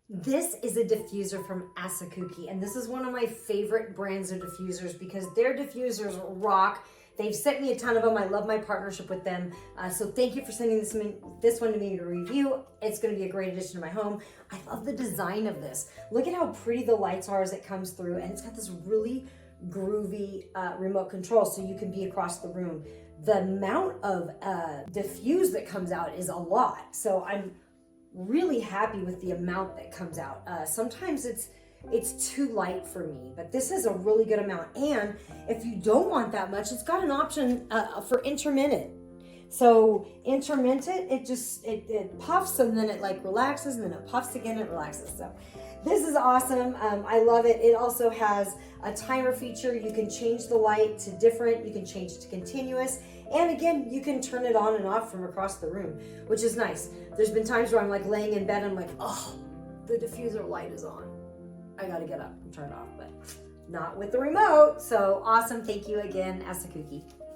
This is a diffuser from ASAKUKI, and this is one of my favorite brands of diffusers because their diffusers rock. They've sent me a ton of them. I love my partnership with them. So thank you for sending this one to me to review. It's going to be a great addition to my home. I love the design of this. Look at how pretty the lights are as it comes through, and it's got this really groovy remote control so you can be across the room. The amount of diffuse that comes out is a lot. So I'm really happy with the amount that comes out. Sometimes it's too light for me, but this is a really good amount. And if you don't want that much, it's got an option for intermittent. So intermittent, it puffs and then it like relaxes and then it puffs again, it relaxes. So this is awesome. I love it. It also has a timer feature. You can change the light to different, you can change it to continuous. And again, you can turn it on and off from across the room, which is nice. There's been times where I'm like laying in bed and I'm like, oh, the diffuser light is on. I gotta get up and turn it off, but not with the remote. So awesome. Thank you again, ASAKUKI.